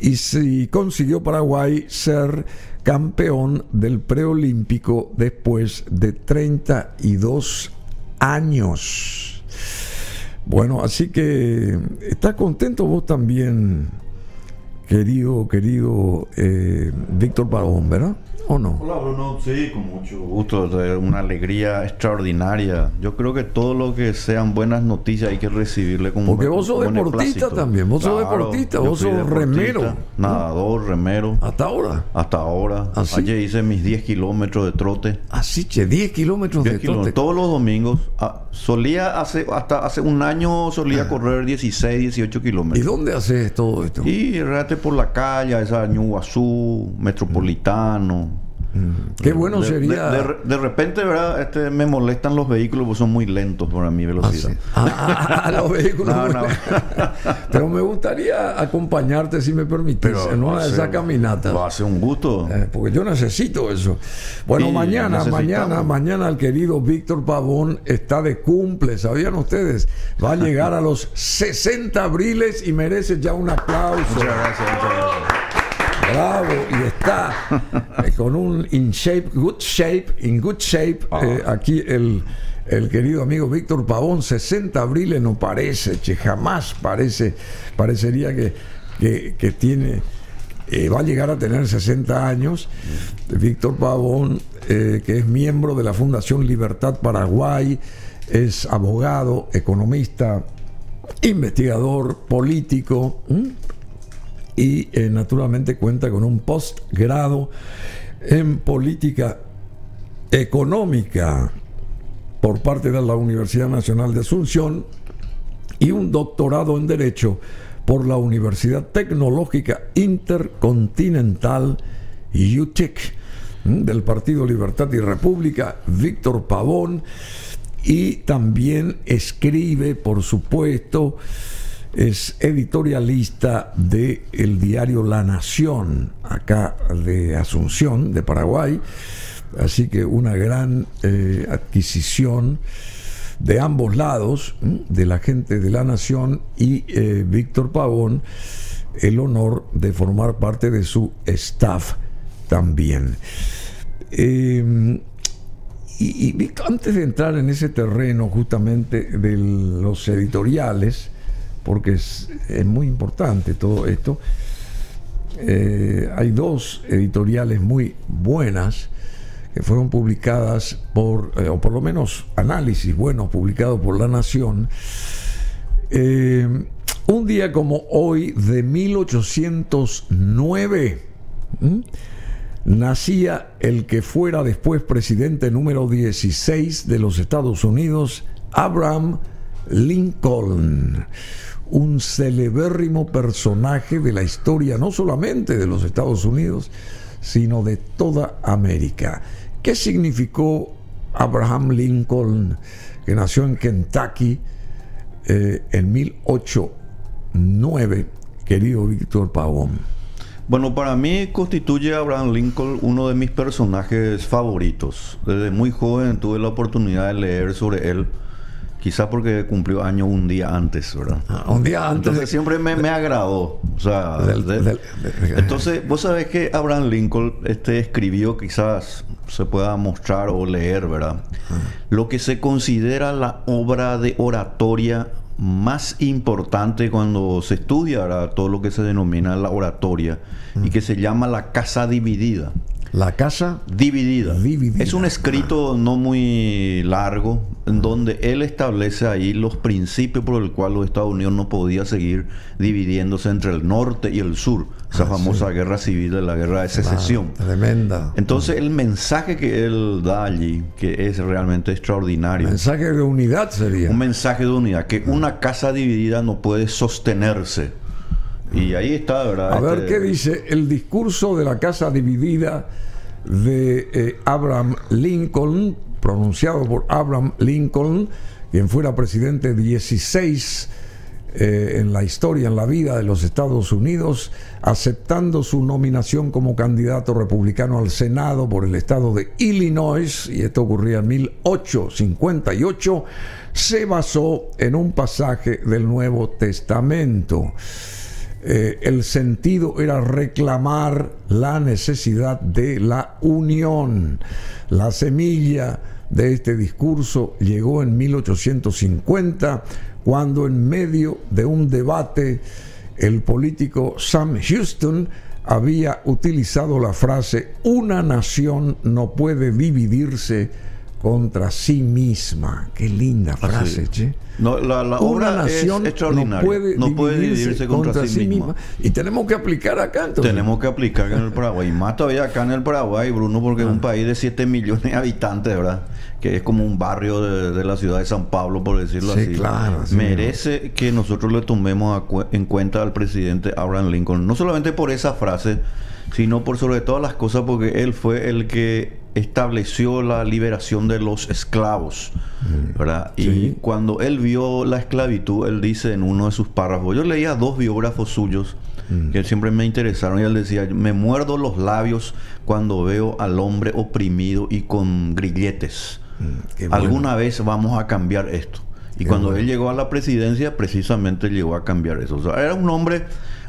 y si consiguió Paraguay ser campeón del preolímpico después de 32 años. Bueno, así que ¿estás contento vos también, querido Víctor Pavón, verdad? ¿O no? Hola Bruno, sí, con mucho gusto, una alegría extraordinaria. Yo creo que todo lo que sean buenas noticias hay que recibirle con porque vos sos deportista beneplácito. también, vos sos Claro, deportista, yo vos fui sos deportista, remero. Nadador, remero. ¿Hasta ahora? Hasta ahora. ¿Ah, sí? Ayer hice mis 10 kilómetros de trote. Así que 10 kilómetros de 10 kilómetros, trote. todos los domingos. Hasta hace un año solía correr 16, 18 ¿Y kilómetros. dónde haces todo esto? Y regate por la calle, esa Ñuguazú, Metropolitano. Qué bueno sería. De repente, ¿verdad? Me molestan los vehículos porque son muy lentos para mi velocidad. Los vehículos. No, no. Pero me gustaría acompañarte, si me permites, en una de esas caminatas. Va a ser un gusto. Porque yo necesito eso. Bueno, Sí, mañana el querido Víctor Pavón está de cumple, ¿sabían ustedes? Va a llegar a los 60 abriles y merece ya un aplauso. Muchas gracias. Bravo, y está con un in good shape. Aquí el querido amigo Víctor Pavón. 60 abriles no parece, jamás parecería que tiene, va a llegar a tener 60 años. Víctor Pavón, que es miembro de la Fundación Libertad Paraguay, es abogado, economista, investigador, político. Y naturalmente cuenta con un postgrado en política económica por parte de la Universidad Nacional de Asunción y un doctorado en Derecho por la Universidad Tecnológica Intercontinental UTIC del Partido Libertad y República. Víctor Pavón, y también escribe, por supuesto, es editorialista del diario La Nación, acá de Asunción, de Paraguay. Así que una gran adquisición de ambos lados, de la gente de La Nación y Víctor Pavón, el honor de formar parte de su staff también. Y Víctor, antes de entrar en ese terreno justamente de los editoriales, porque es muy importante todo esto, hay dos editoriales muy buenas que fueron publicadas o por lo menos análisis buenos publicados por La Nación. Un día como hoy de 1809 nacía el que fuera después presidente número 16 de los Estados Unidos, Abraham Lincoln, un celebérrimo personaje de la historia no solamente de los Estados Unidos, sino de toda América. ¿Qué significó Abraham Lincoln, que nació en Kentucky en 1809, querido Víctor Pavón? Bueno, para mí constituye a Abraham Lincoln uno de mis personajes favoritos. Desde muy joven tuve la oportunidad de leer sobre él. Quizás porque cumplió años un día antes, ¿verdad? Un día antes. Entonces siempre me agradó. O sea, entonces, vos sabés que Abraham Lincoln escribió, quizás se pueda mostrar o leer, ¿verdad? Lo que se considera la obra de oratoria más importante cuando se estudia, ¿verdad?, todo lo que se denomina la oratoria, y que se llama La Casa Dividida. La Casa Dividida. Es un escrito no muy largo, en donde él establece ahí los principios por el cual los Estados Unidos no podía seguir dividiéndose entre el norte y el sur. Esa famosa guerra civil de la guerra de secesión. Tremenda. Entonces el mensaje que él da allí, que es realmente extraordinario. Mensaje de unidad sería. Un mensaje de unidad, que una casa dividida no puede sostenerse. Y ahí está, ¿verdad? A ver qué dice el discurso de la Casa Dividida de Abraham Lincoln, pronunciado por Abraham Lincoln, quien fuera presidente 16 en la historia, en la vida de los Estados Unidos, aceptando su nominación como candidato republicano al Senado por el estado de Illinois, y esto ocurría en 1858, se basó en un pasaje del Nuevo Testamento. el sentido era reclamar la necesidad de la unión. La semilla de este discurso llegó en 1850, cuando en medio de un debate el político Sam Houston había utilizado la frase: una nación no puede dividirse contra sí misma. Qué linda frase, che. No, la obra nación es extraordinaria. No puede dividirse contra sí misma. Y tenemos que aplicar acá, entonces. Tenemos que aplicar en el Paraguay. Y más todavía acá en el Paraguay, Bruno, porque es un país de 7 millones de habitantes, ¿verdad? Que es como un barrio de la ciudad de San Pablo, por decirlo así. Claro, sí, merece que nosotros le tomemos en cuenta al presidente Abraham Lincoln. No solamente por esa frase, sino por sobre todas las cosas, porque él fue el que estableció la liberación de los esclavos, ¿verdad? Y sí, cuando él vio la esclavitud, él dice en uno de sus párrafos, yo leía 2 biógrafos suyos que siempre me interesaron, y él decía: me muerdo los labios cuando veo al hombre oprimido y con grilletes. Alguna vez vamos a cambiar esto. Y cuando él llegó a la presidencia, precisamente llegó a cambiar eso. O sea, era un hombre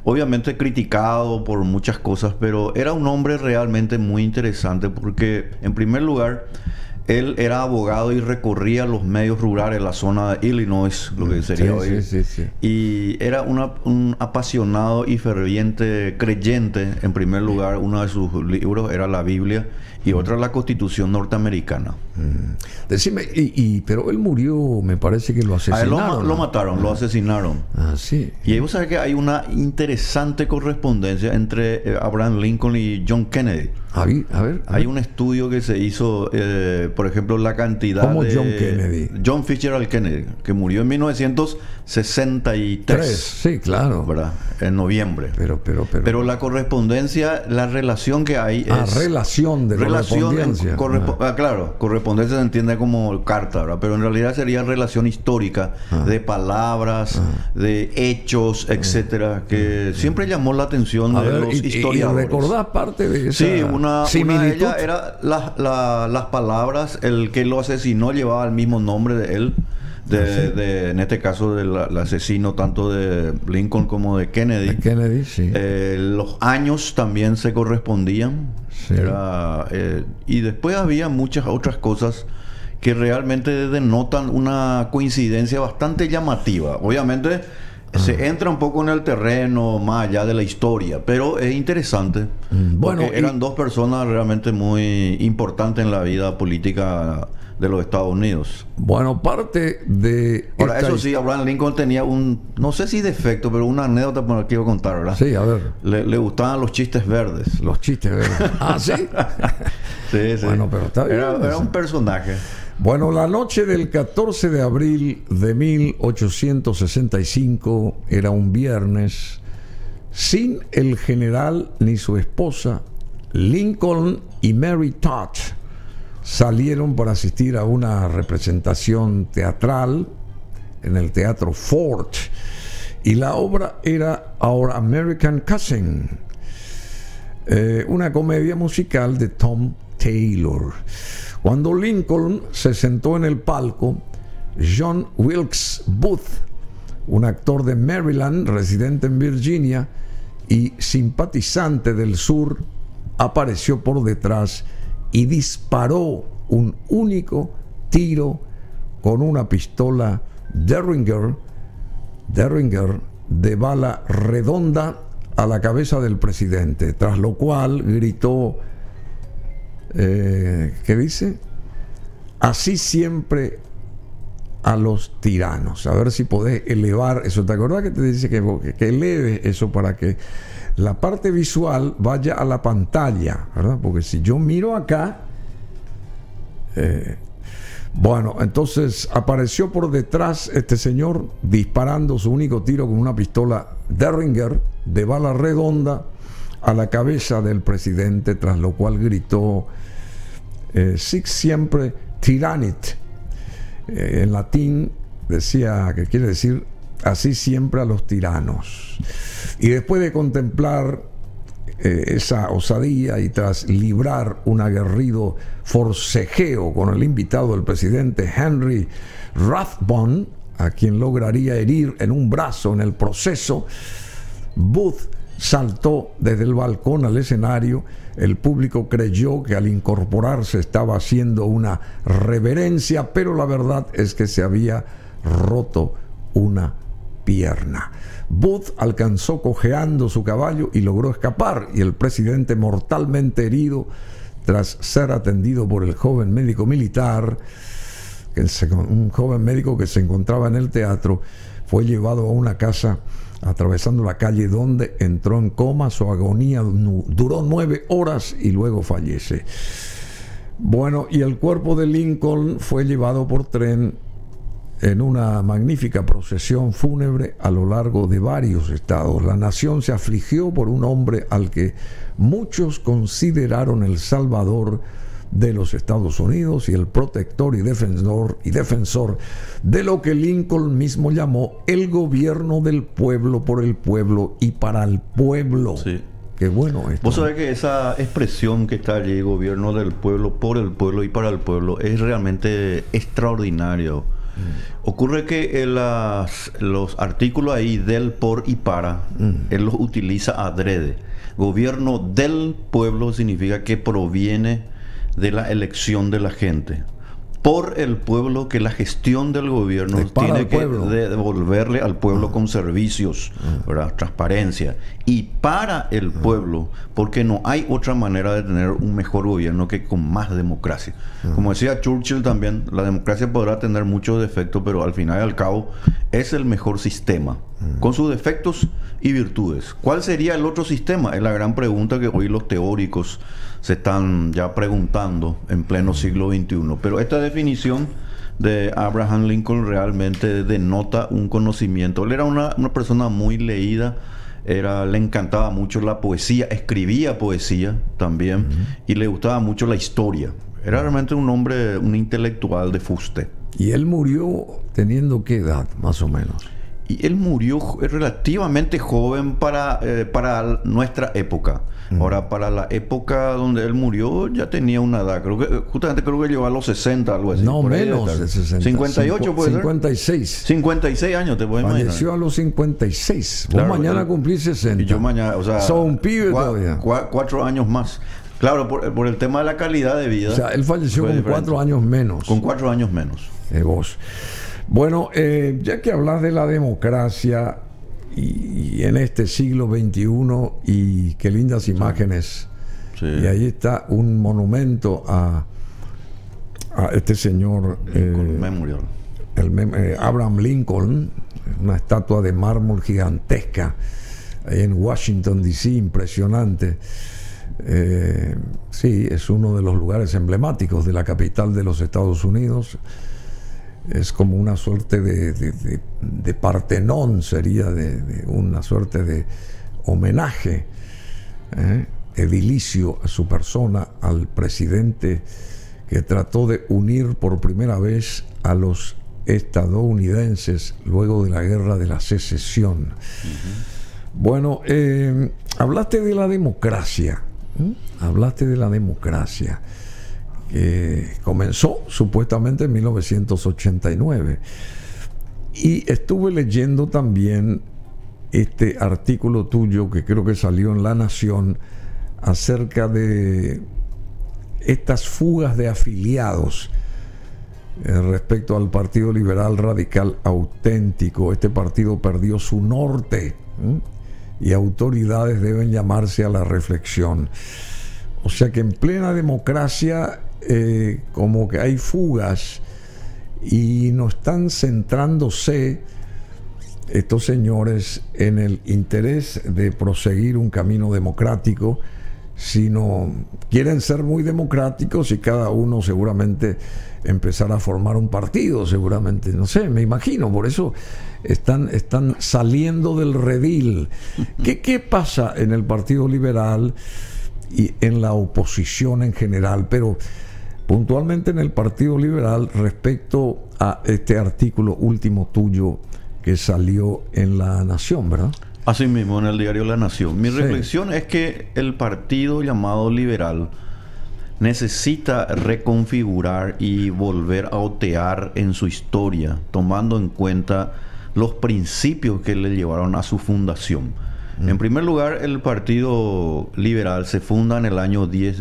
obviamente criticado por muchas cosas, pero era un hombre realmente muy interesante, porque en primer lugar él era abogado y recorría los medios rurales, la zona de Illinois, lo que sería hoy. Sí. Y era un apasionado y ferviente creyente. En primer lugar, uno de sus libros era la Biblia y otra la Constitución norteamericana. Decime, pero él murió, me parece que lo asesinaron. A él lo mataron, lo asesinaron. Sí. Y ahí vos sabés que hay una interesante correspondencia entre Abraham Lincoln y John Kennedy. A ver. Hay un estudio que se hizo, por ejemplo, la cantidad ¿Cómo de... John Kennedy? John Fitzgerald Kennedy, que murió en 1963. Sí, claro. ¿Verdad? En noviembre. Pero la correspondencia, la relación que hay es... relación de correspondencia. Claro, correspondencia se entiende como carta, ¿verdad? Pero en realidad sería relación histórica, de palabras, de hechos, etcétera, que siempre llamó la atención de los historiadores. ¿Y recordás parte de esa una de ellas era las palabras. El que lo asesinó llevaba el mismo nombre de él, en este caso del asesino tanto de Lincoln como de Kennedy. Los años también se correspondían. Y después había muchas otras cosas que realmente denotan una coincidencia bastante llamativa. Obviamente se entra un poco en el terreno más allá de la historia, pero es interesante. Bueno, eran dos personas realmente muy importantes en la vida política de los Estados Unidos. Bueno, parte de... Ahora, eso sí, Abraham Lincoln tenía no sé si defecto, pero una anécdota por la que iba a contar, ¿verdad? Sí, a ver. Le gustaban los chistes verdes. Los chistes verdes. ¿Sí? Sí. Bueno, pero está bien. Era un personaje. Bueno, la noche del 14 de abril de 1865 era un viernes. Sin el general ni su esposa, Lincoln y Mary Todd salieron para asistir a una representación teatral en el Teatro Ford, y la obra era Our American Cousin, una comedia musical de Tom Taylor. Cuando Lincoln se sentó en el palco, John Wilkes Booth, un actor de Maryland, residente en Virginia y simpatizante del sur, apareció por detrás y disparó un único tiro con una pistola Derringer de bala redonda a la cabeza del presidente, tras lo cual gritó, ¿qué dice? Así siempre a los tiranos. A ver si podés elevar eso. ¿Te acordás que te dice que eleves eso para que la parte visual vaya a la pantalla, ¿verdad? Porque si yo miro acá, bueno, entonces apareció por detrás este señor disparando su único tiro con una pistola Derringer de bala redonda a la cabeza del presidente, tras lo cual gritó sic siempre tyrannit. En latín decía, que quiere decir así siempre a los tiranos. Y después de contemplar esa osadía y tras librar un aguerrido forcejeo con el invitado, el presidente Henry Rathbone, a quien lograría herir en un brazo en el proceso, Booth saltó desde el balcón al escenario. El público creyó que al incorporarse estaba haciendo una reverencia, pero la verdad es que se había roto una pierna. Booth alcanzó cojeando su caballo y logró escapar, y el presidente, mortalmente herido tras ser atendido por el joven médico militar, un joven médico que se encontraba en el teatro, fue llevado a una casa atravesando la calle, donde entró en coma. Su agonía duró 9 horas y luego fallece. Bueno, y el cuerpo de Lincoln fue llevado por tren en una magnífica procesión fúnebre a lo largo de varios estados. La nación se afligió por un hombre al que muchos consideraron el salvador de los Estados Unidos y el protector y defensor de lo que Lincoln mismo llamó el gobierno del pueblo, por el pueblo y para el pueblo. Sí. Qué bueno esto. Vos sabés que esa expresión que está allí, gobierno del pueblo, por el pueblo y para el pueblo, es realmente extraordinario. Ocurre que los artículos ahí del, por y para, él los utiliza adrede. Gobierno del pueblo significa que proviene de la elección de la gente. Por el pueblo, que la gestión del gobierno tiene que devolverle al pueblo con servicios, ¿verdad? Transparencia. Y para el pueblo, porque no hay otra manera de tener un mejor gobierno que con más democracia. Como decía Churchill también, la democracia podrá tener muchos defectos, pero al final y al cabo es el mejor sistema, con sus defectos y virtudes. ¿Cuál sería el otro sistema? Es la gran pregunta que hoy los teóricos se están ya preguntando en pleno siglo XXI. Pero esta definición de Abraham Lincoln realmente denota un conocimiento. Él era una persona muy leída, le encantaba mucho la poesía, escribía poesía también, y le gustaba mucho la historia. Era realmente un hombre, un intelectual de fuste. ¿Y él murió teniendo qué edad, más o menos? Y él murió relativamente joven para nuestra época. Ahora, para la época donde él murió, ya tenía una edad. Justamente creo que llegó a los 60, algo así. No, menos de 60. 58 puede 56. ser. 56 años, te puedes imaginar. Falleció a los 56. Claro, Vos mañana cumplís 60. Y yo mañana, o sea... Sos un pibe todavía. 4 años más. Claro, por el tema de la calidad de vida. O sea, él falleció con 4 años menos. Con 4 años menos. Vos. Bueno, ya que hablas de la democracia y en este siglo XXI, y qué lindas imágenes. Sí. Y ahí está un monumento a este señor Memorial. Abraham Lincoln, una estatua de mármol gigantesca ahí en Washington DC, impresionante. Sí, es uno de los lugares emblemáticos de la capital de los Estados Unidos. Es como una suerte de Partenón, sería de una suerte de homenaje edilicio a su persona, al presidente que trató de unir por primera vez a los estadounidenses luego de la guerra de la secesión. Bueno, hablaste de la democracia. Hablaste de la democracia. Comenzó supuestamente en 1989, y estuve leyendo también este artículo tuyo que creo que salió en La Nación acerca de estas fugas de afiliados respecto al Partido Liberal Radical Auténtico. Este partido perdió su norte, y autoridades deben llamarse a la reflexión. O sea que en plena democracia como que hay fugas, y no están centrándose estos señores en el interés de proseguir un camino democrático, sino quieren ser muy democráticos, y cada uno seguramente empezar a formar un partido, seguramente, no sé, me imagino. Por eso están saliendo del redil. ¿Qué pasa en el Partido Liberal y en la oposición en general, pero puntualmente en el Partido Liberal, respecto a este artículo último tuyo que salió en La Nación, ¿verdad? Así mismo, en el diario La Nación. Mi reflexión es que el partido llamado liberal necesita reconfigurar y volver a otear en su historia, tomando en cuenta los principios que le llevaron a su fundación. En primer lugar, el Partido Liberal se funda en el año el 10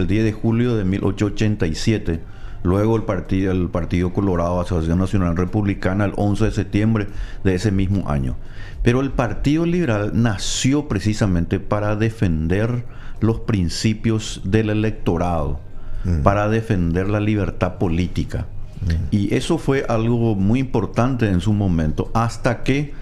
de julio de 1887. Luego el Partido Colorado, Asociación Nacional Republicana, el 11 de septiembre de ese mismo año. Pero el Partido Liberal nació precisamente para defender los principios del electorado, para defender la libertad política. Y eso fue algo muy importante en su momento, hasta que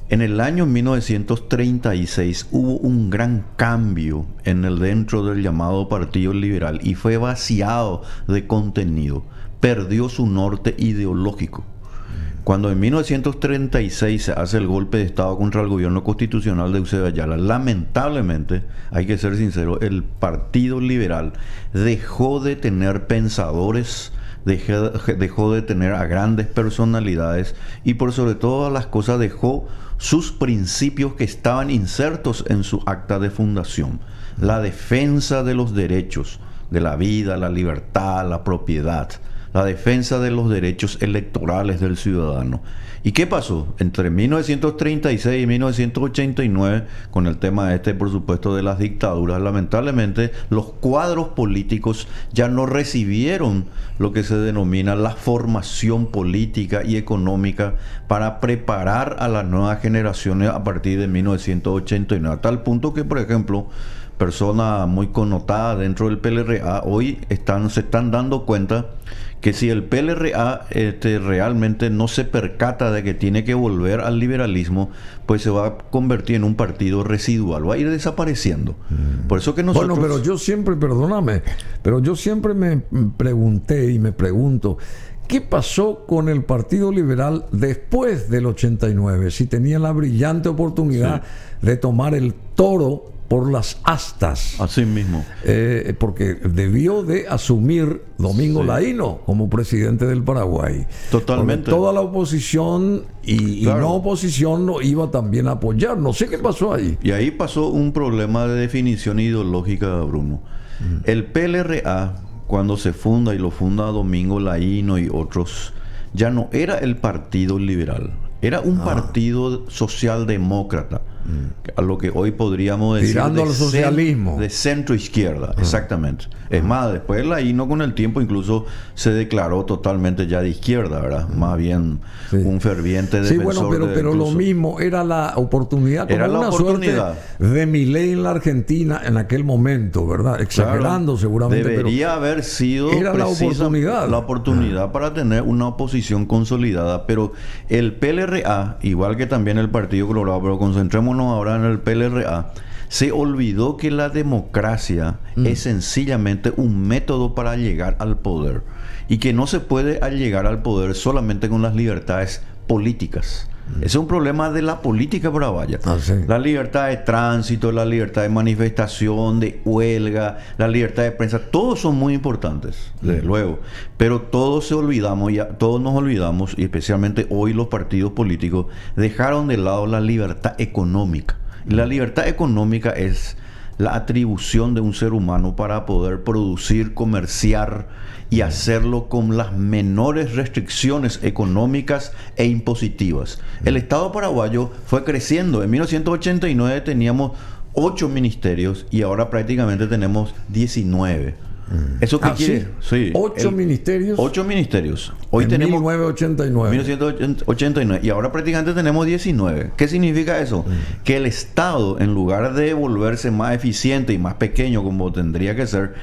en el año 1936 hubo un gran cambio dentro del llamado Partido Liberal y fue vaciado de contenido, perdió su norte ideológico. Cuando en 1936 se hace el golpe de Estado contra el gobierno constitucional de Eusebio Ayala, lamentablemente, hay que ser sincero, el Partido Liberal dejó de tener pensadores, dejó de tener a grandes personalidades y por sobre todas las cosas dejó sus principios que estaban insertos en su acta de fundación. La defensa de los derechos, de la vida, la libertad, la propiedad, la defensa de los derechos electorales del ciudadano. ¿Y qué pasó? Entre 1936 y 1989, con el tema por supuesto, de las dictaduras, lamentablemente los cuadros políticos ya no recibieron lo que se denomina la formación política y económica para preparar a las nuevas generaciones a partir de 1989. A tal punto que, por ejemplo, personas muy connotadas dentro del PLRA hoy se están dando cuenta que si el PLRA realmente no se percata de que tiene que volver al liberalismo, pues se va a convertir en un partido residual, va a ir desapareciendo. Por eso que nosotros... Bueno, pero yo siempre, perdóname, pero yo siempre me pregunté y me pregunto, ¿qué pasó con el Partido Liberal después del 89? Si tenía la brillante oportunidad de tomar el toro por las astas. Así mismo. Porque debió de asumir Domingo Laíno como presidente del Paraguay. Totalmente. Porque toda la oposición y no oposición lo iba también a apoyar. No sé qué pasó ahí. Y ahí pasó un problema de definición ideológica, Bruno. El PLRA, cuando se funda, y lo funda Domingo Laíno y otros, ya no era el Partido Liberal. Era un partido socialdemócrata, a lo que hoy podríamos decir tirando al socialismo, de centro izquierda, exactamente. Es más, después Laíno con el tiempo incluso se declaró totalmente ya de izquierda, ¿verdad? Más bien un ferviente defensor. Sí, bueno, pero lo mismo era la oportunidad, como era la una oportunidad suerte de Milei en la Argentina en aquel momento, ¿verdad? Exagerando, seguramente. Debería haber sido era la oportunidad para tener una oposición consolidada, pero el PLRA, igual que también el Partido Colorado, pero concentrémonos ahora en el PLRA, se olvidó que la democracia es sencillamente un método para llegar al poder y que no se puede llegar al poder solamente con las libertades políticas. Ese es un problema de la política paraguaya. La libertad de tránsito, la libertad de manifestación, de huelga, la libertad de prensa, todos son muy importantes, desde luego. Pero todos nos olvidamos, y especialmente hoy los partidos políticos, dejaron de lado la libertad económica. Y la libertad económica es la atribución de un ser humano para poder producir, comerciar y hacerlo con las menores restricciones económicas e impositivas. El Estado paraguayo fue creciendo. En 1989 teníamos 8 ministerios y ahora prácticamente tenemos 19. ¿Eso qué quiere? Sí. 8 ministerios. 8 ministerios. Hoy tenemos 1989 y ahora prácticamente tenemos 19. ¿Qué significa eso? Que el Estado, en lugar de volverse más eficiente y más pequeño como tendría que ser,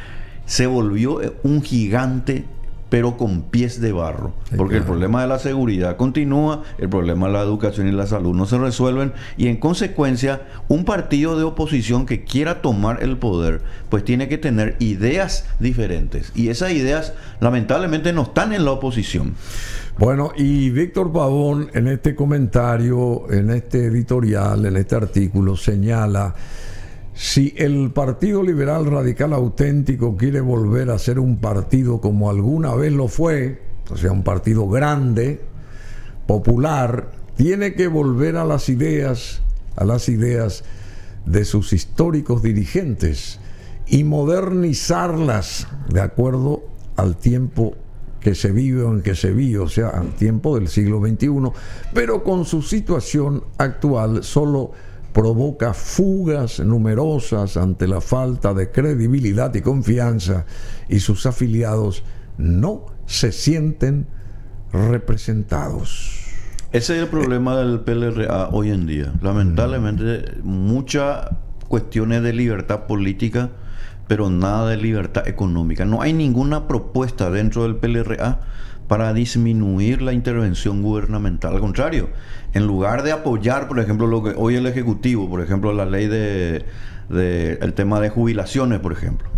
se volvió un gigante, pero con pies de barro. Porque el problema de la seguridad continúa, el problema de la educación y la salud no se resuelven, y en consecuencia, un partido de oposición que quiera tomar el poder, pues tiene que tener ideas diferentes. Y esas ideas, lamentablemente, no están en la oposición. Bueno, y Víctor Pavón, en este comentario, en este editorial, en este artículo, señala: si el Partido Liberal Radical Auténtico quiere volver a ser un partido como alguna vez lo fue, o sea, un partido grande, popular, tiene que volver a las ideas de sus históricos dirigentes y modernizarlas de acuerdo al tiempo que se vive o en que se vive, o sea, al tiempo del siglo XXI, pero con su situación actual solo provoca fugas numerosas ante la falta de credibilidad y confianza, y sus afiliados no se sienten representados. Ese es el problema del PLRA hoy en día. Lamentablemente, muchas cuestiones de libertad política, pero nada de libertad económica. No hay ninguna propuesta dentro del PLRA para disminuir la intervención gubernamental. Al contrario, en lugar de apoyar, por ejemplo, lo que hoy el Ejecutivo, por ejemplo, la ley el tema de jubilaciones, por ejemplo,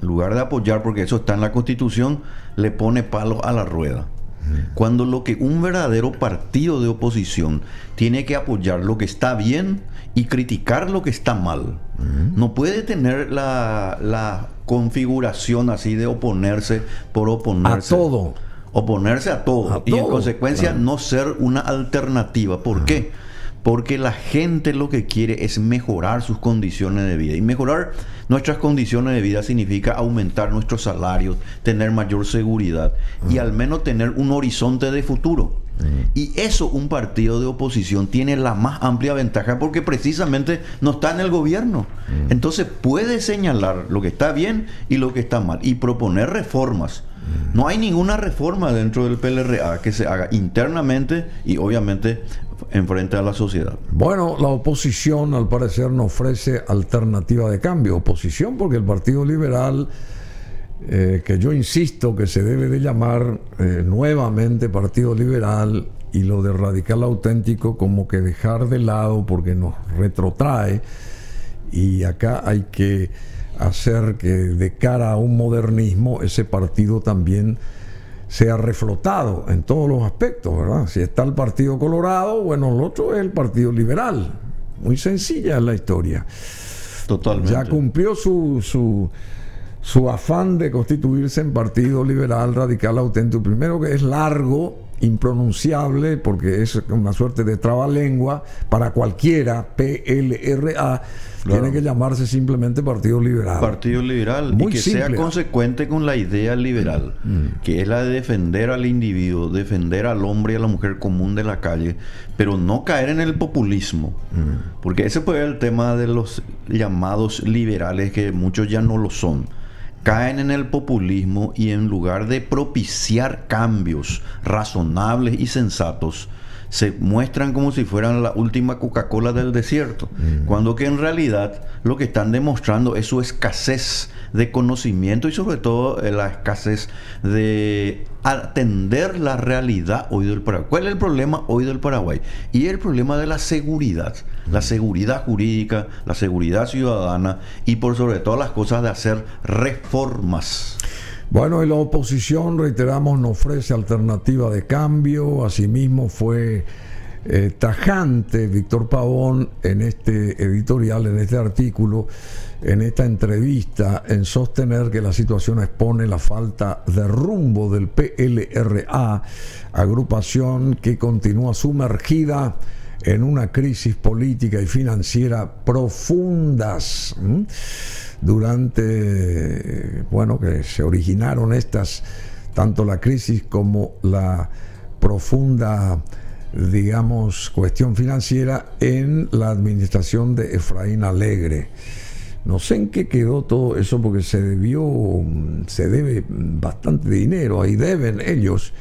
en lugar de apoyar, porque eso está en la Constitución, le pone palos a la rueda. Cuando lo que un verdadero partido de oposición tiene que apoyar lo que está bien y criticar lo que está mal. No puede tener la configuración así de oponerse por oponerse. A todo. Oponerse a todo. Y en consecuencia no ser una alternativa. ¿Por qué? Porque la gente lo que quiere es mejorar sus condiciones de vida. Y mejorar nuestras condiciones de vida significa aumentar nuestros salarios, tener mayor seguridad y al menos tener un horizonte de futuro. Y eso un partido de oposición tiene la más amplia ventaja porque precisamente no está en el gobierno. Entonces puede señalar lo que está bien y lo que está mal y proponer reformas. No hay ninguna reforma dentro del PLRA que se haga internamente y obviamente en frente a la sociedad. Bueno, la oposición al parecer no ofrece alternativa de cambio. Oposición porque el Partido Liberal, que yo insisto que se debe de llamar nuevamente Partido Liberal, y lo de Radical Auténtico como que dejar de lado porque nos retrotrae, y acá hay que hacer que de cara a un modernismo ese partido también sea reflotado en todos los aspectos, ¿verdad? Si está el Partido Colorado, bueno, el otro es el Partido Liberal. Muy sencilla es la historia. Totalmente. Ya cumplió su afán de constituirse en Partido Liberal Radical Auténtico. Primero, que es largo, impronunciable, porque es una suerte de trabalengua para cualquiera. PLRA, claro. Tiene que llamarse simplemente Partido Liberal. Partido Liberal. Muy y que simple. Sea consecuente con la idea liberal, que es la de defender al individuo, defender al hombre y a la mujer común de la calle, pero no caer en el populismo. Porque ese puede ser el tema de los llamados liberales, que muchos ya no lo son. Caen en el populismo y en lugar de propiciar cambios razonables y sensatos, se muestran como si fueran la última Coca-Cola del desierto, cuando que en realidad lo que están demostrando es su escasez de conocimiento y sobre todo la escasez de atender la realidad hoy del Paraguay. ¿Cuál es el problema hoy del Paraguay? Y el problema de la seguridad jurídica, la seguridad ciudadana y por sobre todas las cosas de hacer reformas. Bueno, y la oposición, reiteramos, no ofrece alternativa de cambio. Asimismo fue tajante Víctor Pavón en este editorial, en este artículo, en esta entrevista, en sostener que la situación expone la falta de rumbo del PLRA, agrupación que continúa sumergida en una crisis política y financiera profundas. Durante, bueno, que se originaron estas, tanto la crisis como la profunda, digamos, cuestión financiera en la administración de Efraín Alegre. No sé en qué quedó todo eso, porque se debe bastante dinero, ahí deben ellos.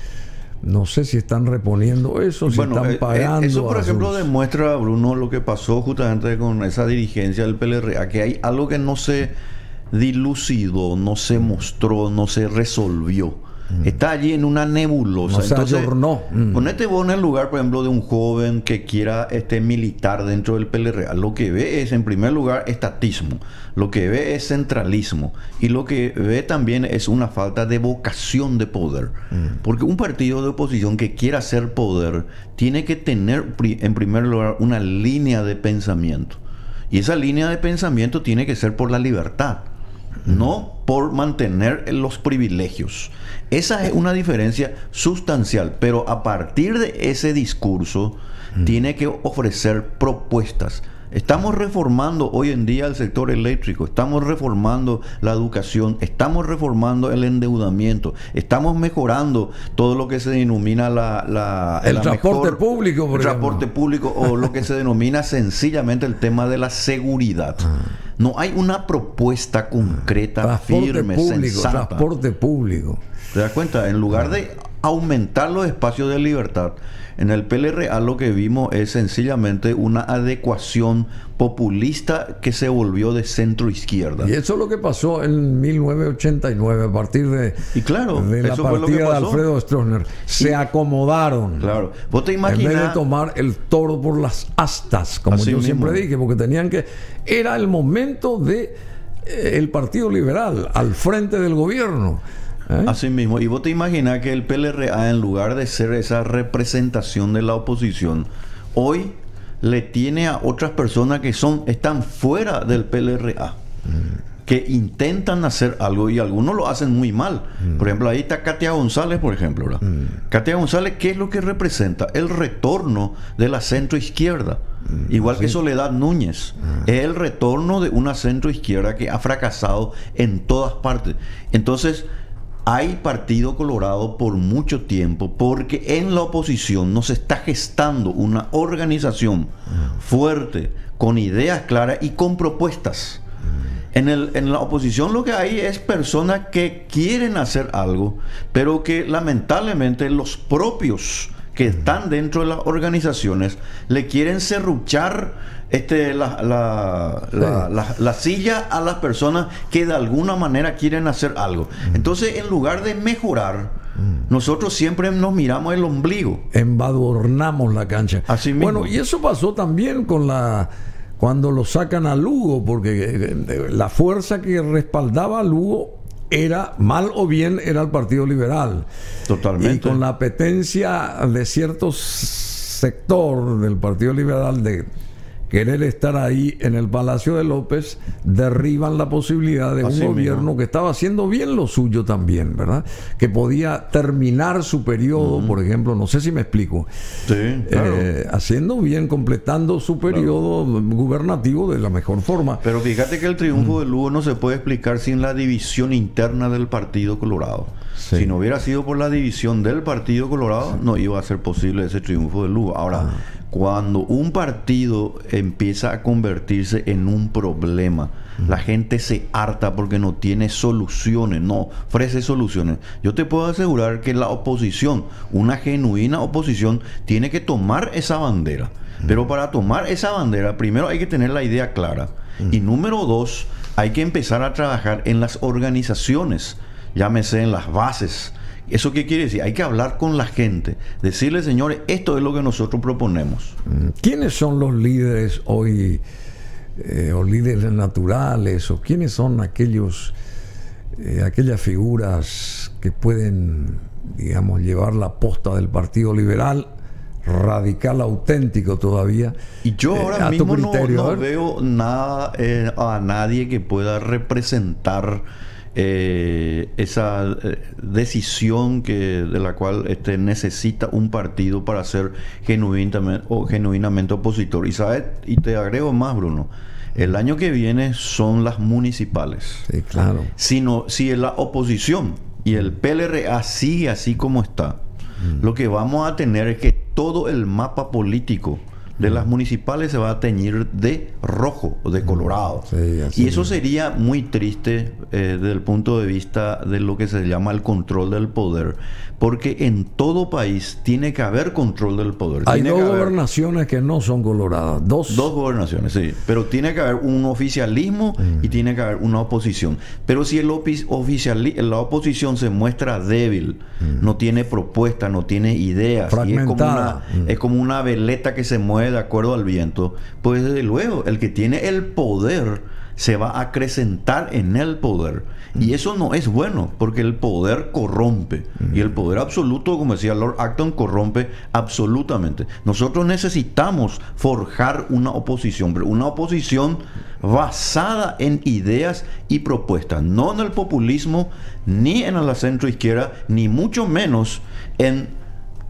No sé si están reponiendo eso, si están pagando. Eso, por ejemplo, demuestra, Bruno, lo que pasó justamente con esa dirigencia del PLRA, que hay algo que no se dilucidó, no se mostró, no se resolvió. Está allí en una nebulosa. No se ayornó. Ponete vos en el lugar, por ejemplo, de un joven que quiera militar dentro del PLRA. Lo que ve es, en primer lugar, estatismo. Lo que ve es centralismo. Y lo que ve también es una falta de vocación de poder. Porque un partido de oposición que quiera hacer poder tiene que tener, en primer lugar, una línea de pensamiento. Y esa línea de pensamiento tiene que ser por la libertad, no por mantener los privilegios. Esa es una diferencia sustancial, pero a partir de ese discurso tiene que ofrecer propuestas Estamos reformando hoy en día el sector eléctrico, estamos reformando la educación, estamos reformando el endeudamiento, estamos mejorando todo lo que se denomina el transporte público, por ejemplo. Transporte público, o lo que se denomina sencillamente el tema de la seguridad. No hay una propuesta concreta, firme, sensata. Transporte público. ¿Te das cuenta? En lugar de aumentar los espacios de libertad, en el PLRA lo que vimos es sencillamente una adecuación populista que se volvió de centro izquierda. Y eso es lo que pasó en 1989 a partir de la partida de Alfredo Stroessner. Se acomodaron. Claro. ¿Vos te imaginas? En vez de tomar el toro por las astas, como yo siempre dije, porque tenían que... Era el momento de el Partido Liberal al frente del gobierno. Así mismo. Y vos te imaginas que el PLRA, en lugar de ser esa representación de la oposición, hoy le tiene a otras personas que están fuera del PLRA, que intentan hacer algo, y algunos lo hacen muy mal. Por ejemplo, ahí está Katia González, por ejemplo, ¿verdad? Katia González, ¿qué es lo que representa? El retorno de la centroizquierda. Igual que Soledad Núñez. Es el retorno de una centroizquierda que ha fracasado en todas partes. Entonces, hay Partido Colorado por mucho tiempo porque en la oposición no se está gestando una organización fuerte, con ideas claras y con propuestas. En la oposición lo que hay es personas que quieren hacer algo, pero que lamentablemente los propios que están dentro de las organizaciones le quieren serruchar la silla a las personas que de alguna manera quieren hacer algo. Entonces, en lugar de mejorar, nosotros siempre nos miramos el ombligo, embadurnamos la cancha. Así mismo. Bueno, y eso pasó también cuando lo sacan a Lugo, porque la fuerza que respaldaba a Lugo era, mal o bien, era el Partido Liberal. Totalmente. Y con la apetencia de cierto sector del Partido Liberal de querer estar ahí en el Palacio de López, derriban la posibilidad de un gobierno que estaba haciendo bien lo suyo también, ¿verdad? Que podía terminar su periodo, por ejemplo, no sé si me explico. Sí, claro. Haciendo bien, completando su periodo gubernativo de la mejor forma. Pero fíjate que el triunfo de Lugo no se puede explicar sin la división interna del Partido Colorado. Sí. Si no hubiera sido por la división del Partido Colorado, no iba a ser posible ese triunfo de Lugo. Ahora, cuando un partido empieza a convertirse en un problema, la gente se harta porque no tiene soluciones, no ofrece soluciones. Yo te puedo asegurar que la oposición, una genuina oposición, tiene que tomar esa bandera. Pero para tomar esa bandera, primero hay que tener la idea clara. Y número dos, hay que empezar a trabajar en las organizaciones, llámese en las bases. ¿Eso qué quiere decir? Hay que hablar con la gente, decirle, señores, esto es lo que nosotros proponemos. ¿Quiénes son los líderes hoy, o líderes naturales, o quiénes son aquellas figuras que pueden, digamos, llevar la posta del Partido Liberal, radical, auténtico todavía? Y yo ahora mismo no veo nada a nadie que pueda representar esa decisión de la cual necesita un partido para ser genuinamente opositor. Y te agrego más, Bruno. El año que viene son las municipales. Sí, claro. Si la oposición y el PLRA sigue así como está, lo que vamos a tener es que todo el mapa político de las municipales se va a teñir de rojo o de colorado. Sí, y eso sería muy triste desde el punto de vista de lo que se llama el control del poder, porque en todo país tiene que haber control del poder. Hay dos gobernaciones que no son coloradas. Dos gobernaciones, sí. Pero tiene que haber un oficialismo y tiene que haber una oposición. Pero si la oposición se muestra débil, no tiene propuesta, no tiene ideas, y es como una veleta que se mueve de acuerdo al viento, pues desde luego el que tiene el poder se va a acrecentar en el poder, y eso no es bueno, porque el poder corrompe, y el poder absoluto, como decía Lord Acton, corrompe absolutamente. Nosotros necesitamos forjar una oposición, pero una oposición basada en ideas y propuestas, no en el populismo, ni en la centroizquierda, ni mucho menos en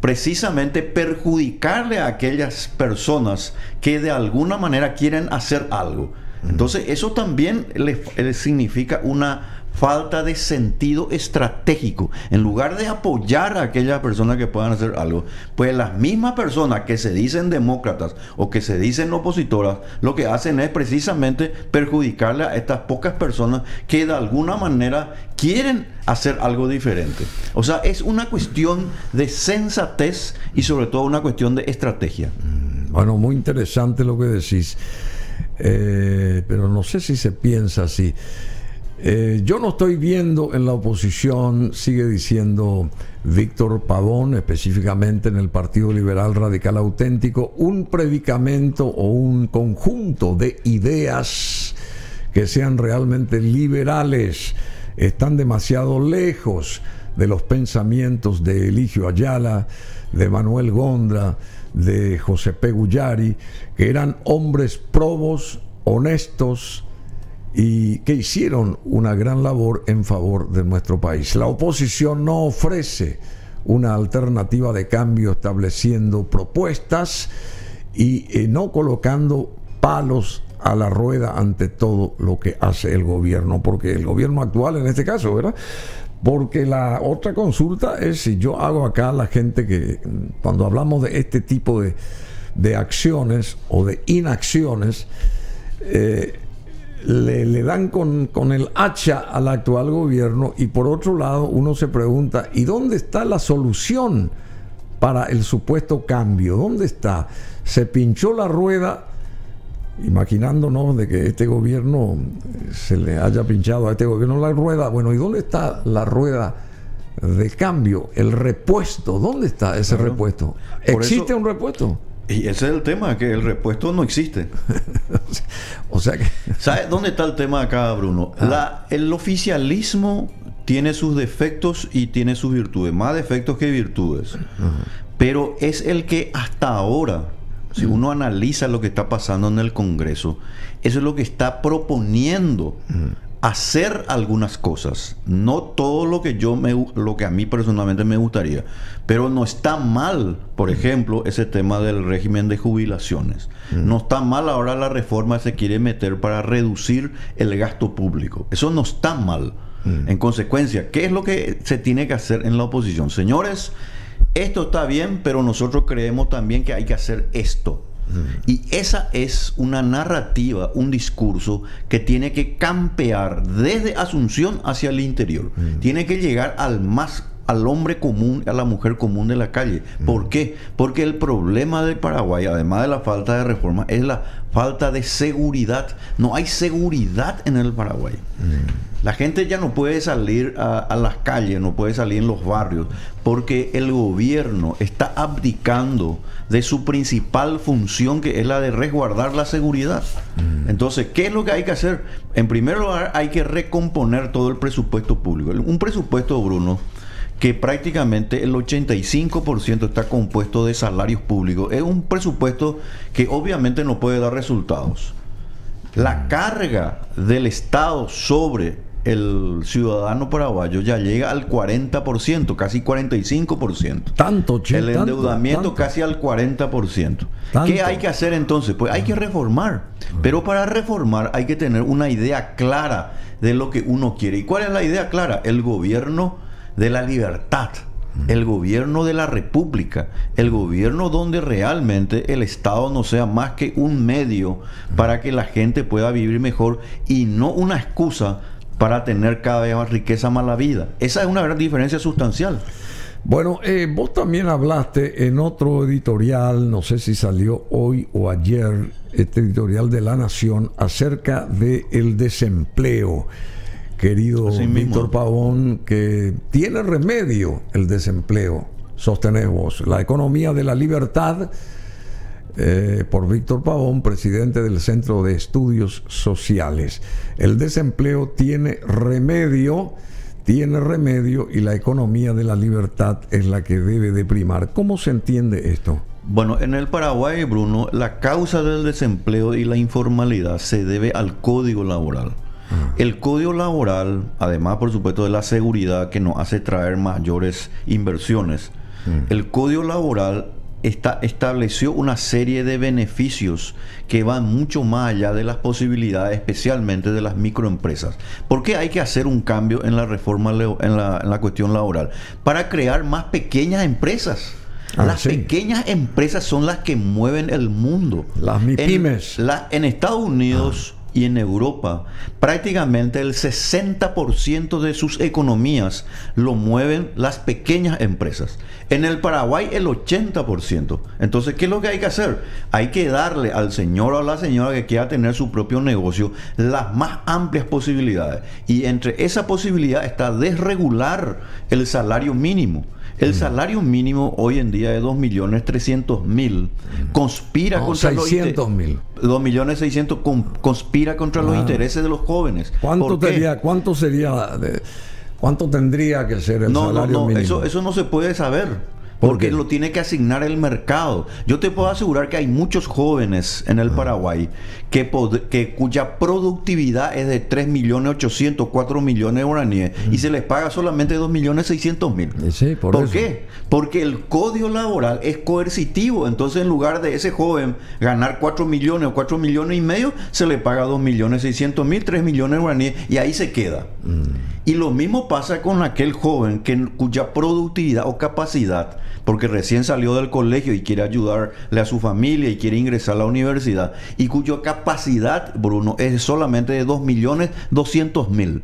precisamente perjudicarle a aquellas personas que de alguna manera quieren hacer algo. Entonces eso también le significa una falta de sentido estratégico. En lugar de apoyar a aquellas personas que puedan hacer algo, pues las mismas personas que se dicen demócratas o que se dicen opositoras, lo que hacen es precisamente perjudicarle a estas pocas personas que de alguna manera quieren hacer algo diferente. O sea, es una cuestión de sensatez y sobre todo una cuestión de estrategia. Bueno, muy interesante lo que decís, pero no sé si se piensa así. Yo no estoy viendo en la oposición, sigue diciendo Víctor Pavón, específicamente en el Partido Liberal Radical Auténtico, un predicamento o un conjunto de ideas que sean realmente liberales. Están demasiado lejos de los pensamientos de Eligio Ayala, de Manuel Gondra, de José P. Guyari, que eran hombres probos, honestos, y que hicieron una gran labor en favor de nuestro país. La oposición no ofrece una alternativa de cambio estableciendo propuestas y no colocando palos a la rueda ante todo lo que hace el gobierno, porque el gobierno actual en este caso, ¿verdad? Porque la otra consulta es si yo hago acá a la gente que cuando hablamos de este tipo de acciones o de inacciones, le dan con el hacha al actual gobierno, y por otro lado uno se pregunta, ¿y dónde está la solución para el supuesto cambio? ¿Dónde está? Se pinchó la rueda, imaginándonos de que este gobierno se le haya pinchado a este gobierno la rueda. Bueno, ¿y dónde está la rueda de cambio? El repuesto, ¿dónde está ese repuesto? ¿Existe un repuesto? Y ese es el tema, que el repuesto no existe. O sea que... ¿Sabes dónde está el tema acá, Bruno? El oficialismo tiene sus defectos y tiene sus virtudes, más defectos que virtudes. Pero es el que hasta ahora, si uno analiza lo que está pasando en el Congreso, eso es lo que está proponiendo hacer algunas cosas. No todo lo que a mí personalmente me gustaría, pero no está mal, por ejemplo, ese tema del régimen de jubilaciones. No está mal ahora la reforma que se quiere meter para reducir el gasto público. Eso no está mal. En consecuencia, ¿qué es lo que se tiene que hacer en la oposición? Señores, esto está bien, pero nosotros creemos también que hay que hacer esto. Y esa es una narrativa, un discurso que tiene que campear desde Asunción hacia el interior. Tiene que llegar al hombre común, a la mujer común de la calle. ¿Por qué? Porque el problema del Paraguay, además de la falta de reforma, es la falta de seguridad. No hay seguridad en el Paraguay. La gente ya no puede salir a las calles, no puede salir en los barrios, porque el gobierno está abdicando de su principal función, que es la de resguardar la seguridad. Entonces, ¿qué es lo que hay que hacer? En primer lugar, hay que recomponer todo el presupuesto público. Un presupuesto, Bruno, que prácticamente el 85% está compuesto de salarios públicos. Es un presupuesto que obviamente no puede dar resultados. La carga del Estado sobre el ciudadano paraguayo ya llega al 40%, casi 45%. Tanto, che, el endeudamiento tanto. Casi al 40%. ¿Qué hay que hacer entonces? Pues hay que reformar. Pero para reformar hay que tener una idea clara de lo que uno quiere. ¿Y cuál es la idea clara? El gobierno de la libertad, el gobierno de la república, el gobierno donde realmente el Estado no sea más que un medio para que la gente pueda vivir mejor y no una excusa para tener cada vez más riqueza, más la vida. Esa es una gran diferencia sustancial. Bueno, vos también hablaste en otro editorial, no sé si salió hoy o ayer, este editorial de La Nación, acerca del desempleo. Querido Víctor Pavón, que tiene remedio el desempleo, sostenés vos. La economía de la libertad, por Víctor Pavón, presidente del Centro de Estudios Sociales. El desempleo tiene remedio, y la economía de la libertad es la que debe de primar. ¿Cómo se entiende esto? Bueno, en el Paraguay, Bruno, la causa del desempleo y la informalidad se debe al Código Laboral. El Código Laboral, además por supuesto de la seguridad que nos hace traer mayores inversiones, El Código Laboral estableció una serie de beneficios que van mucho más allá de las posibilidades, especialmente de las microempresas. ¿Por qué hay que hacer un cambio en la reforma, en la cuestión laboral? Para crear más pequeñas empresas. Las pequeñas empresas son las que mueven el mundo. Las MIPYMES. En Estados Unidos y en Europa, prácticamente el 60% de sus economías lo mueven las pequeñas empresas. En el Paraguay el 80%. Entonces, ¿qué es lo que hay que hacer? Hay que darle al señor o a la señora que quiera tener su propio negocio las más amplias posibilidades. Y entre esa posibilidad está desregular el salario mínimo. El salario mínimo hoy en día es 2.300.000. Conspira contra los 600.000. 2.600.000 conspira contra los intereses de los jóvenes. ¿Cuánto tendría que ser el salario mínimo? Eso no se puede saber. Porque lo tiene que asignar el mercado. Yo te puedo asegurar que hay muchos jóvenes en el Paraguay cuya productividad es de 3.800.000, 4 millones de guaraníes y se les paga solamente 2.600.000. Sí, ¿Por qué? Porque el Código Laboral es coercitivo. Entonces, en lugar de ese joven ganar 4 millones o 4 millones y medio, se le paga 2.600.000, 3 millones de guaraníes y ahí se queda. Y lo mismo pasa con aquel joven cuya productividad o capacidad, porque recién salió del colegio y quiere ayudarle a su familia y quiere ingresar a la universidad, y cuya capacidad, Bruno, es solamente de 2.200.000.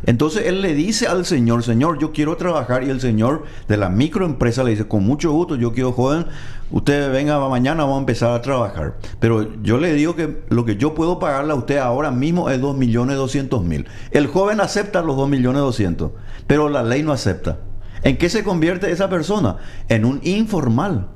Entonces él le dice al señor, yo quiero trabajar, y el señor de la microempresa le dice, con mucho gusto, yo quiero, joven, usted venga mañana, vamos a empezar a trabajar. Pero yo le digo que lo que yo puedo pagarle a usted ahora mismo es 2.200.000. El joven acepta los 2.200.000, pero la ley no acepta. ¿En qué se convierte esa persona? En un informal.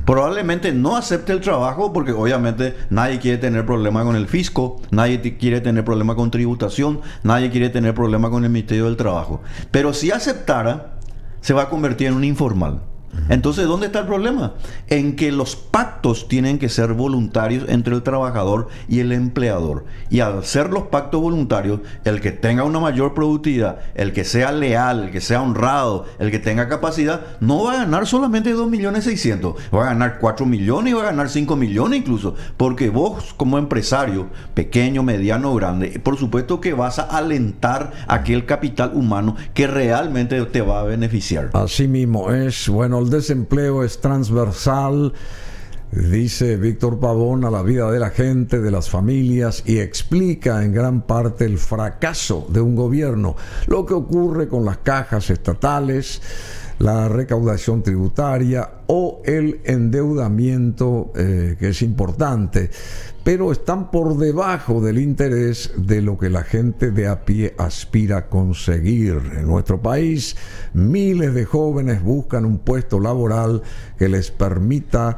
Probablemente no acepte el trabajo porque obviamente nadie quiere tener problema con el fisco, nadie quiere tener problema con tributación, nadie quiere tener problema con el Ministerio del Trabajo. Pero si aceptara, se va a convertir en un informal. Entonces, ¿dónde está el problema? En que los pactos tienen que ser voluntarios entre el trabajador y el empleador. Y al ser los pactos voluntarios, el que tenga una mayor productividad, el que sea leal, el que sea honrado, el que tenga capacidad, no va a ganar solamente 2.600.000. Va a ganar 4 millones y va a ganar 5 millones incluso. Porque vos, como empresario, pequeño, mediano, grande, por supuesto que vas a alentar aquel capital humano que realmente te va a beneficiar. Así mismo es. Bueno, el desempleo es transversal, dice Víctor Pavón, a la vida de la gente, de las familias, y explica en gran parte el fracaso de un gobierno, lo que ocurre con las cajas estatales, la recaudación tributaria o el endeudamiento, que es importante, pero están por debajo del interés de lo que la gente de a pie aspira a conseguir. En nuestro país, miles de jóvenes buscan un puesto laboral que les permita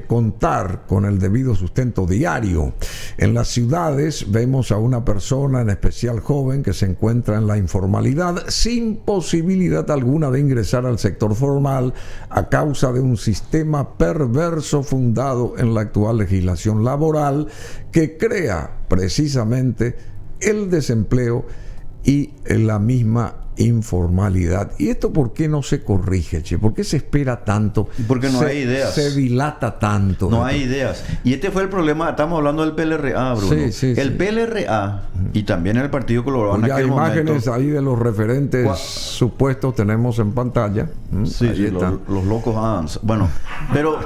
contar con el debido sustento diario. En las ciudades vemos a una persona, en especial joven, que se encuentra en la informalidad sin posibilidad alguna de ingresar al sector formal a causa de un sistema perverso fundado en la actual legislación laboral que crea precisamente el desempleo y la misma informalidad. ¿Y esto por qué no se corrige, che? ¿Por qué se espera tanto? Porque no hay ideas. Se dilata tanto. No hay ideas. Y este fue el problema. Estamos hablando del PLRA, Bruno. Sí, el PLRA y también el Partido Colorado. Pues ya imágenes ahí de los referentes supuestos tenemos en pantalla. Sí, los locos Adams. Bueno, pero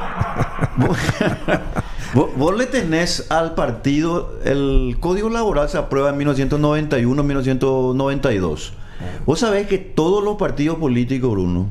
vos le tenés al partido, el Código Laboral se aprueba en 1991, 1992. Vos sabés que todos los partidos políticos, Bruno,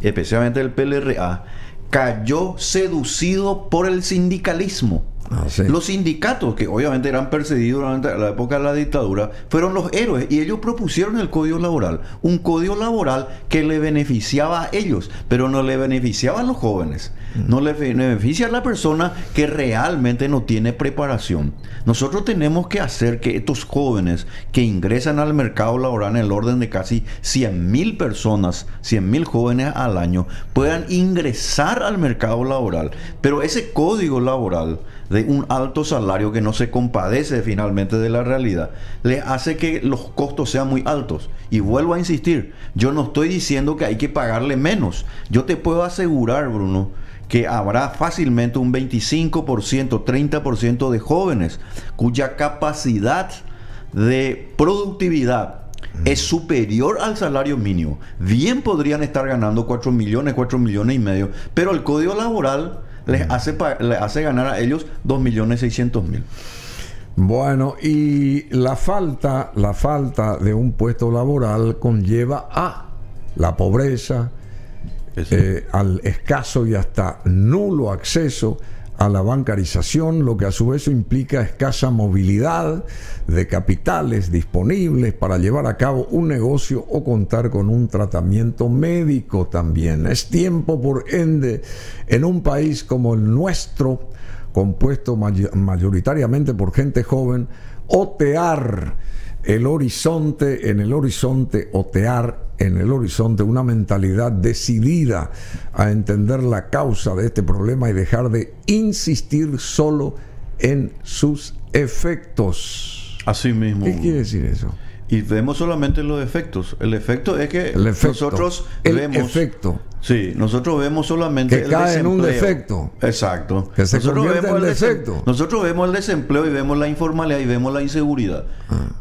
especialmente el PLRA, cayó seducido por el sindicalismo. Sí. Los sindicatos, que obviamente eran perseguidos durante la época de la dictadura, fueron los héroes y ellos propusieron el Código Laboral. Un Código Laboral que le beneficiaba a ellos, pero no le beneficiaba a los jóvenes. No le beneficia a la persona que realmente no tiene preparación. Nosotros tenemos que hacer que estos jóvenes que ingresan al mercado laboral en el orden de casi 100.000 personas, 100.000 jóvenes al año, puedan ingresar al mercado laboral. Pero ese Código Laboral de un alto salario que no se compadece finalmente de la realidad, les hace que los costos sean muy altos. Y vuelvo a insistir, yo no estoy diciendo que hay que pagarle menos. Yo te puedo asegurar, Bruno, que habrá fácilmente un 25%, 30% de jóvenes cuya capacidad de productividad es superior al salario mínimo. Bien podrían estar ganando 4 millones, 4 millones y medio, pero el Código Laboral les hace ganar a ellos 2.600.000. Bueno, y la falta de un puesto laboral conlleva a la pobreza, al escaso y hasta nulo acceso a la bancarización, lo que a su vez implica escasa movilidad de capitales disponibles para llevar a cabo un negocio o contar con un tratamiento médico también. Es tiempo, por ende, en un país como el nuestro, compuesto mayoritariamente por gente joven, otear el horizonte, otear en el horizonte una mentalidad decidida a entender la causa de este problema y dejar de insistir solo en sus efectos. Así mismo. ¿Qué quiere decir eso? Y vemos solamente los efectos. El efecto es que nosotros vemos solamente que cae en un defecto. Exacto. Que se convierte en defecto. Nosotros vemos el desempleo y vemos la informalidad y vemos la inseguridad.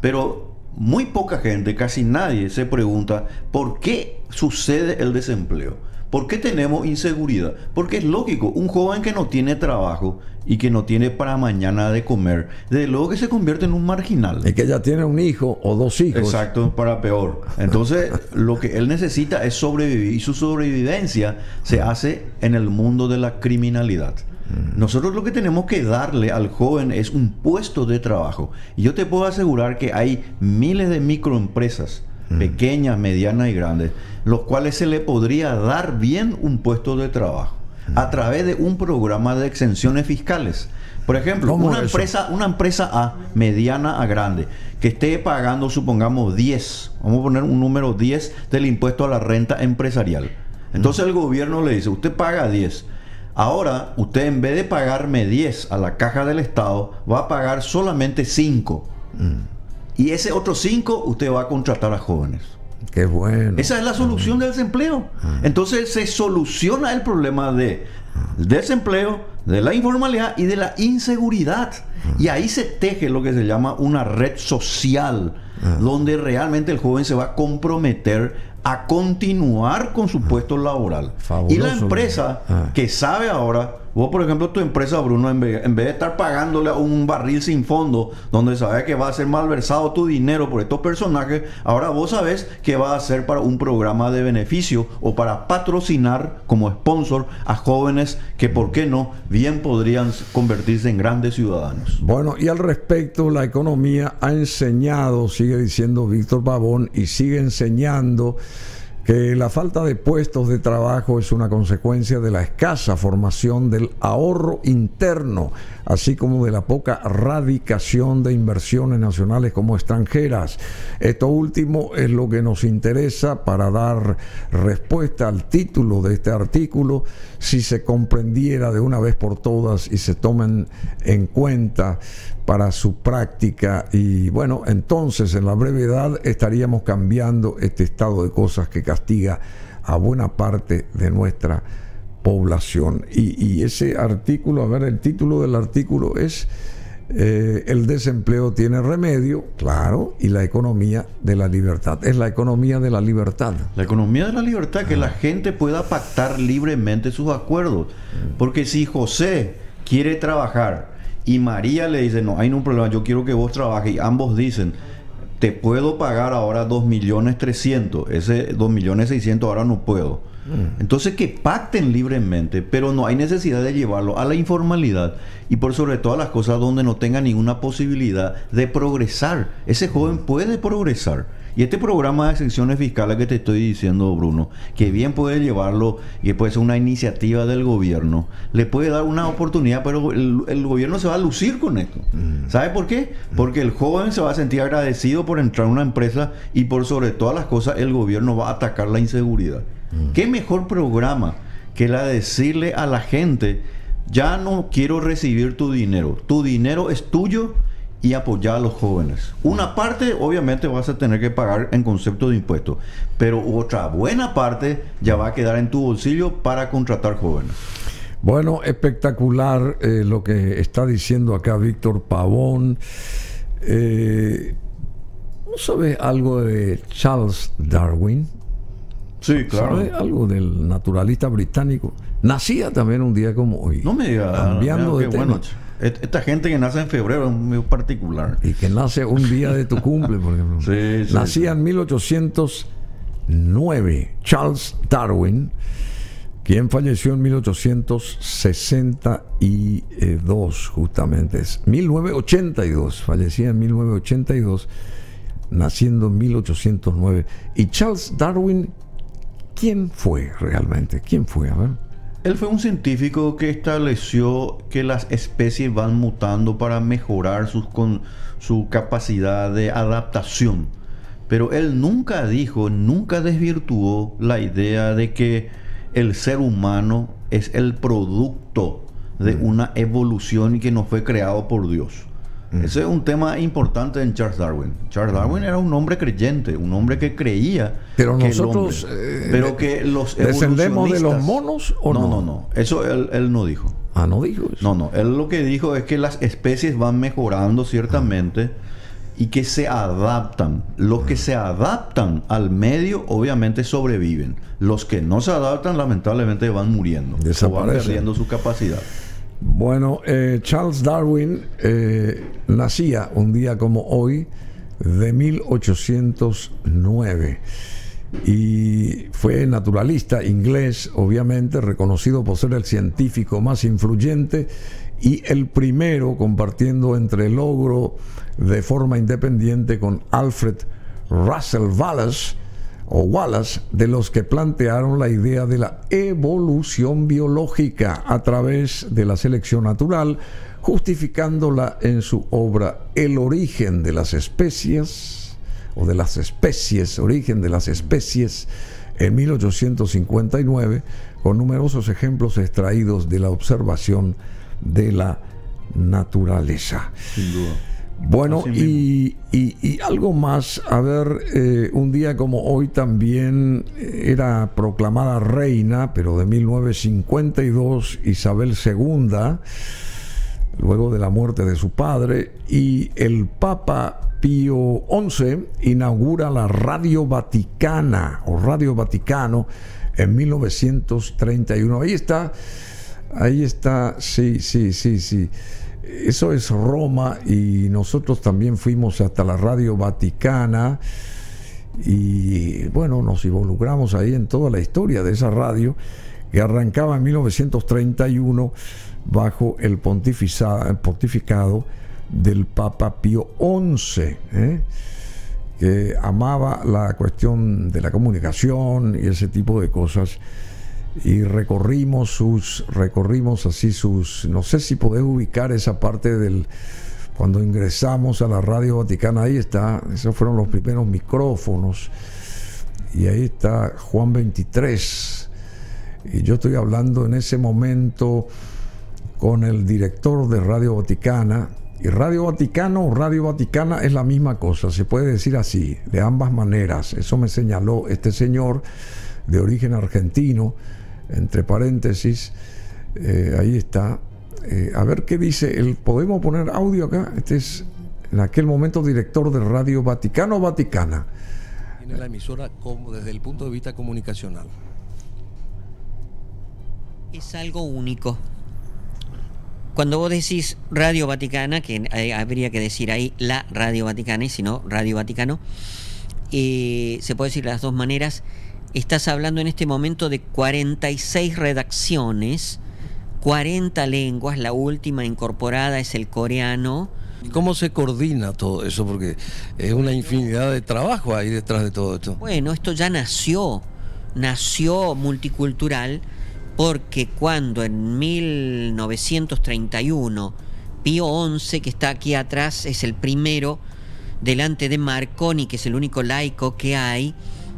Pero muy poca gente, casi nadie, se pregunta ¿por qué sucede el desempleo? ¿Por qué tenemos inseguridad? Porque es lógico, un joven que no tiene trabajo y que no tiene para mañana de comer, desde luego que se convierte en un marginal. Y que ya tiene un hijo o dos hijos. Exacto, para peor. Entonces, lo que él necesita es sobrevivir, y su sobrevivencia se hace en el mundo de la criminalidad. Nosotros lo que tenemos que darle al joven es un puesto de trabajo. Y yo te puedo asegurar que hay miles de microempresas, pequeñas, medianas y grandes, los cuales se le podría dar bien un puesto de trabajo a través de un programa de exenciones fiscales. Por ejemplo, una empresa A, mediana a grande, que esté pagando, supongamos, 10, vamos a poner un número 10 del impuesto a la renta empresarial. Entonces el gobierno le dice, usted paga 10. Ahora, usted en vez de pagarme 10 a la caja del Estado, va a pagar solamente 5. Y ese otro 5 usted va a contratar a jóvenes. Qué bueno. Esa es la solución del desempleo. Entonces se soluciona el problema del desempleo, de la informalidad y de la inseguridad. Y ahí se teje lo que se llama una red social, donde realmente el joven se va a comprometer a continuar con su puesto laboral. Fabuloso. Y la empresa que sabe ahora, vos por ejemplo, tu empresa, Bruno, en vez de estar pagándole a un barril sin fondo, donde sabes que va a ser malversado tu dinero por estos personajes, ahora vos sabés que va a ser para un programa de beneficio o para patrocinar como sponsor a jóvenes que, ¿por qué no?, bien podrían convertirse en grandes ciudadanos. Bueno, y al respecto, la economía ha enseñado, sigue diciendo Víctor Pavón, y sigue enseñando que la falta de puestos de trabajo es una consecuencia de la escasa formación del ahorro interno, así como de la poca radicación de inversiones nacionales como extranjeras. Esto último es lo que nos interesa para dar respuesta al título de este artículo, si se comprendiera de una vez por todas y se tomen en cuenta para su práctica. Y bueno, entonces en la brevedad estaríamos cambiando este estado de cosas que castiga a buena parte de nuestra población. Y ese artículo, a ver, el título del artículo es el desempleo tiene remedio, claro, y la economía de la libertad. Es la economía de la libertad. La economía de la libertad, que la gente pueda pactar libremente sus acuerdos. Porque si José quiere trabajar y María le dice, no hay ningún problema, yo quiero que vos trabajes, y ambos dicen, te puedo pagar ahora 2.300.000, ese 2.600.000 ahora no puedo. Entonces que pacten libremente, pero no hay necesidad de llevarlo a la informalidad y por sobre todas las cosas donde no tenga ninguna posibilidad de progresar. Ese joven puede progresar. Y este programa de exenciones fiscales que te estoy diciendo, Bruno, que bien puede llevarlo y puede ser una iniciativa del gobierno, le puede dar una oportunidad, pero el gobierno se va a lucir con esto. ¿Sabe por qué? Porque el joven se va a sentir agradecido por entrar en una empresa y por sobre todas las cosas el gobierno va a atacar la inseguridad. ¿Qué mejor programa que la de decirle a la gente, ya no quiero recibir tu dinero es tuyo y apoyar a los jóvenes. Una parte obviamente vas a tener que pagar en concepto de impuestos, pero otra buena parte ya va a quedar en tu bolsillo para contratar jóvenes. Bueno, espectacular lo que está diciendo acá Víctor Pavón. ¿No sabes algo de Charles Darwin? Sí, claro. ¿Sabes algo del naturalista británico? Nacía también un día como hoy. No me digas. Cambiando de tema. Bueno, esta gente que nace en febrero es muy particular. Y que nace un día de tu cumple, por ejemplo. Sí, Nacía en 1809 Charles Darwin, quien falleció en 1862, justamente. Es 1982. Fallecía en 1982, naciendo en 1809. Y Charles Darwin, ¿quién fue realmente? ¿Quién fue? A ver. Él fue un científico que estableció que las especies van mutando para mejorar su capacidad de adaptación. Pero él nunca desvirtuó la idea de que el ser humano es el producto de una evolución y que no fue creado por Dios. Ese es un tema importante en Charles Darwin. Charles Darwin era un hombre creyente, un hombre que creía pero que nosotros pero que los ¿descendemos de los monos o no? No. Eso él no dijo. Ah, no dijo eso. No. Él lo que dijo es que las especies van mejorando ciertamente y que se adaptan. Los que se adaptan al medio obviamente sobreviven. Los que no se adaptan lamentablemente van muriendo. O van perdiendo su capacidad. Bueno, Charles Darwin nacía un día como hoy de 1809 y fue naturalista inglés, obviamente reconocido por ser el científico más influyente y el primero compartiendo entre logro de forma independiente con Alfred Russel Wallace de los que plantearon la idea de la evolución biológica a través de la selección natural, justificándola en su obra El origen de las especies, Origen de las especies, en 1859, con numerosos ejemplos extraídos de la observación de la naturaleza. Sin duda. Bueno, y algo más, a ver, un día como hoy también era proclamada reina, pero de 1952, Isabel II, luego de la muerte de su padre, y el Papa Pío XI inaugura la Radio Vaticana, o Radio Vaticano, en 1931. Ahí está, sí. Eso es Roma y nosotros también fuimos hasta la Radio Vaticana y bueno, nos involucramos ahí en toda la historia de esa radio que arrancaba en 1931 bajo el pontificado del Papa Pío XI, que amaba la cuestión de la comunicación y ese tipo de cosas. Y recorrimos así sus, no sé si podés ubicar esa parte del, cuando ingresamos a la Radio Vaticana, ahí está, esos fueron los primeros micrófonos, y ahí está Juan 23, y yo estoy hablando en ese momento con el director de Radio Vaticana, y Radio Vaticano o Radio Vaticana es la misma cosa, se puede decir así, de ambas maneras. Eso me señaló este señor de origen argentino, entre paréntesis, ahí está. A ver qué dice. ¿Podemos poner audio acá? Este es en aquel momento director de Radio Vaticano Vaticana. Tiene la emisora como desde el punto de vista comunicacional. Es algo único. Cuando vos decís Radio Vaticana, que habría que decir ahí la Radio Vaticana, y si no, Radio Vaticano, se puede decir de las dos maneras. Estás hablando en este momento de 46 redacciones, 40 lenguas, la última incorporada es el coreano. ¿Y cómo se coordina todo eso? Porque es una infinidad de trabajo ahí detrás de todo esto. Bueno, esto ya nació multicultural, porque cuando en 1931 Pío XI, que está aquí atrás, es el primero, delante de Marconi, que es el único laico que hay,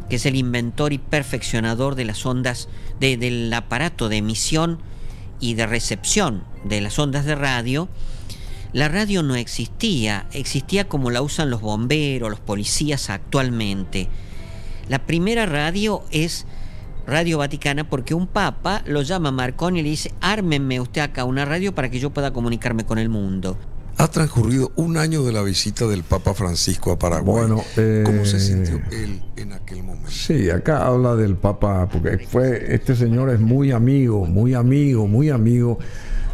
que es el inventor y perfeccionador de las ondas del aparato de emisión y de recepción de las ondas de radio, la radio no existía, existía como la usan los bomberos, los policías actualmente. La primera radio es Radio Vaticana porque un papa lo llama a Marconi y le dice: ármenme usted acá una radio para que yo pueda comunicarme con el mundo. Ha transcurrido un año de la visita del Papa Francisco a Paraguay. Bueno, ¿cómo se sintió él en aquel momento? Sí, acá habla del Papa, porque este señor es muy amigo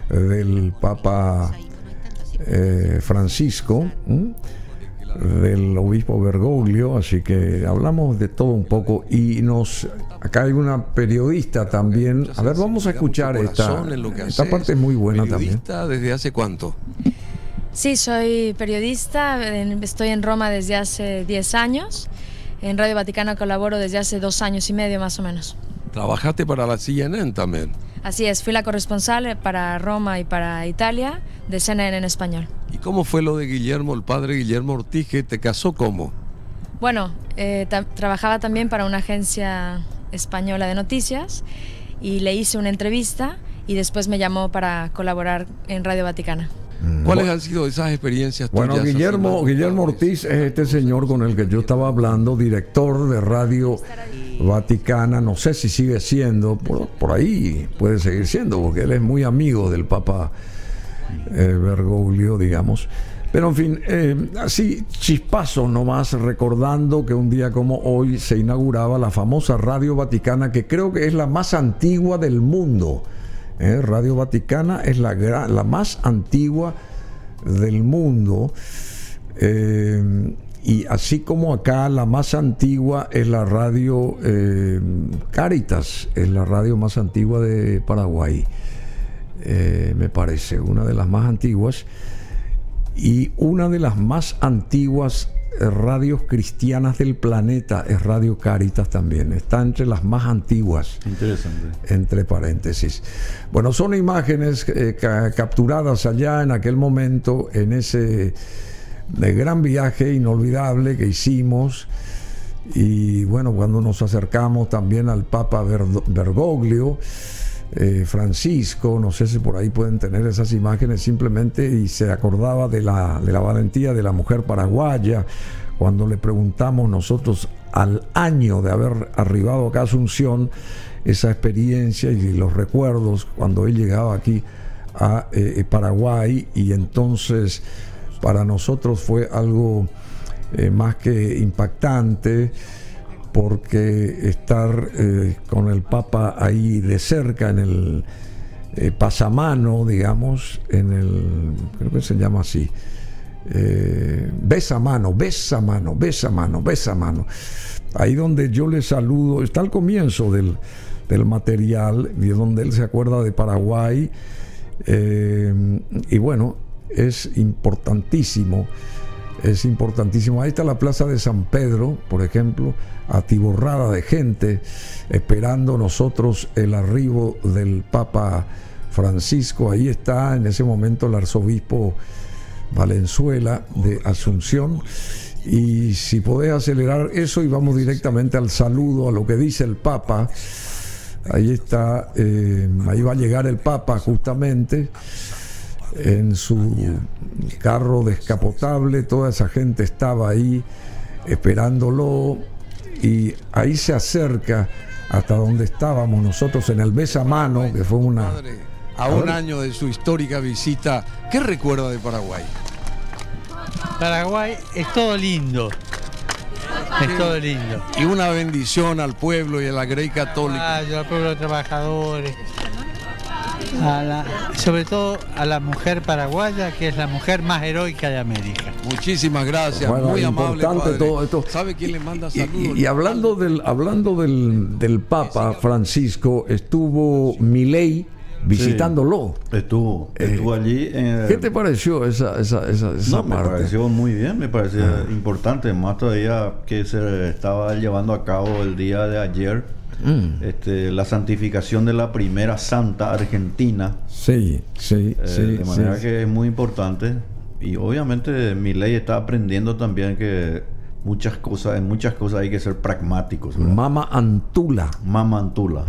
del Papa Francisco, del obispo Bergoglio, así que hablamos de todo un poco. Y acá hay una periodista también. A ver, vamos a escuchar esta parte, es muy buena también. ¿Periodista desde hace cuánto? Sí, soy periodista, estoy en Roma desde hace 10 años, en Radio Vaticana colaboro desde hace 2 años y medio más o menos. ¿Trabajaste para la CNN también? Así es, fui la corresponsal para Roma y para Italia de CNN en español. ¿Y cómo fue lo de Guillermo, el padre Guillermo Ortiz, que te casó cómo? Bueno, trabajaba también para una agencia española de noticias y le hice una entrevista y después me llamó para colaborar en Radio Vaticana. ¿Cuáles han sido esas experiencias tuyas? Bueno, Guillermo Ortiz es este señor con el que yo estaba hablando, director de Radio Vaticana. No sé si sigue siendo, por ahí puede seguir siendo, porque él es muy amigo del Papa Bergoglio, digamos. Pero en fin, así chispazo nomás, recordando que un día como hoy se inauguraba la famosa Radio Vaticana, que creo que es la más antigua del mundo. Radio Vaticana es la más antigua del mundo, y así como acá la más antigua es la radio Cáritas, es la radio más antigua de Paraguay, me parece, una de las más antiguas, y una de las más antiguas radios cristianas del planeta es Radio Cáritas también, está entre las más antiguas. Interesante. Entre paréntesis. Bueno, son imágenes capturadas allá en aquel momento, en ese gran viaje inolvidable que hicimos. Y bueno, cuando nos acercamos también al Papa Bergoglio, Francisco, no sé si por ahí pueden tener esas imágenes simplemente, y se acordaba de la valentía de la mujer paraguaya, cuando le preguntamos nosotros al año de haber arribado acá a Asunción, esa experiencia y los recuerdos cuando él llegaba aquí a Paraguay, y entonces para nosotros fue algo más que impactante, porque estar con el Papa ahí de cerca en el pasamano, digamos, creo que se llama así, besamano, ahí donde yo le saludo, está al comienzo del material, y donde él se acuerda de Paraguay, y bueno, es importantísimo. Ahí está la plaza de San Pedro, por ejemplo, atiborrada de gente, esperando nosotros el arribo del Papa Francisco. Ahí está en ese momento el arzobispo Valenzuela de Asunción. Y si podés acelerar eso y vamos directamente al saludo, a lo que dice el Papa. Ahí está, ahí va a llegar el Papa justamente en su carro descapotable. Toda esa gente estaba ahí esperándolo, y ahí se acerca hasta donde estábamos nosotros en el besamano, que fue una... A un año de su histórica visita, ¿qué recuerda de Paraguay? Paraguay es todo lindo. Es todo lindo. Y una bendición al pueblo y a la Grey Católica. Al pueblo de trabajadores. Sobre todo a la mujer paraguaya, que es la mujer más heroica de América. Muchísimas gracias, bueno, muy amable, padre. Todo esto. ¿Sabe quién le manda saludos? Y hablando del Papa Francisco, estuvo Milei visitándolo. Sí, estuvo allí. ¿Qué te pareció esa parte? Me pareció muy bien, me pareció importante, más todavía que se estaba llevando a cabo el día de ayer. La santificación de la primera santa argentina. Sí. De manera que es muy importante. Y obviamente Milei está aprendiendo también que muchas cosas, en muchas cosas hay que ser pragmáticos, ¿verdad? Mama Antula. Mama Antula.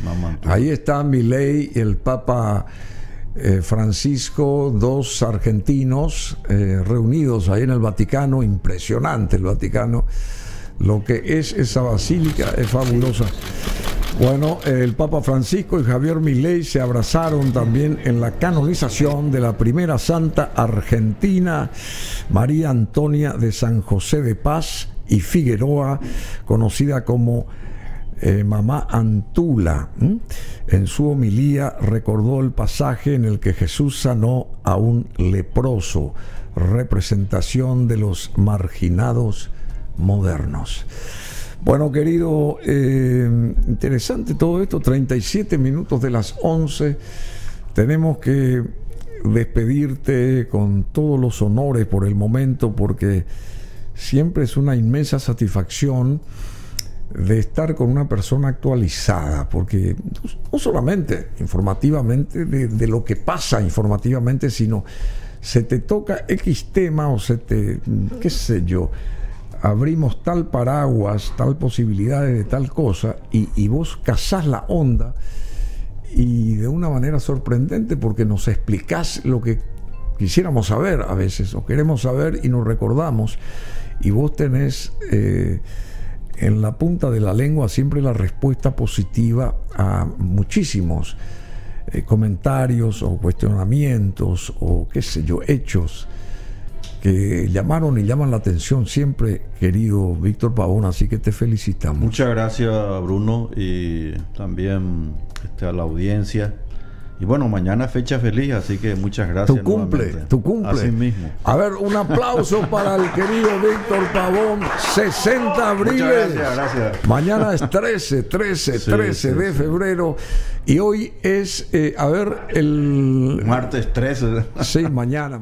Mama Antula. Ahí está Milei y el Papa Francisco, dos argentinos reunidos ahí en el Vaticano. Impresionante el Vaticano. Lo que es esa basílica es fabulosa. Bueno, el Papa Francisco y Javier Milei se abrazaron también en la canonización de la primera santa argentina, María Antonia de San José de Paz y Figueroa, conocida como Mamá Antula. En su homilía recordó el pasaje en el que Jesús sanó a un leproso, representación de los marginados modernos. Bueno, querido, interesante todo esto, 37 minutos de las 11. Tenemos que despedirte con todos los honores por el momento, porque siempre es una inmensa satisfacción de estar con una persona actualizada, porque no solamente informativamente de lo que pasa informativamente, sino se te toca X tema o se te, qué sé yo, abrimos tal paraguas, tal posibilidades de tal cosa, y vos cazás la onda y de una manera sorprendente, porque nos explicás lo que quisiéramos saber a veces, o queremos saber y nos recordamos, y vos tenés en la punta de la lengua siempre la respuesta positiva a muchísimos comentarios o cuestionamientos o qué sé yo, hechos que llamaron y llaman la atención siempre, querido Víctor Pavón, así que te felicitamos. Muchas gracias, Bruno, y también a la audiencia. Y bueno, mañana fecha feliz, así que muchas gracias. Tu cumple. Así mismo. A ver, un aplauso para el querido Víctor Pavón, 60 abriles. Muchas gracias. Mañana es 13 de febrero. Y hoy es, el martes 13. Sí, mañana.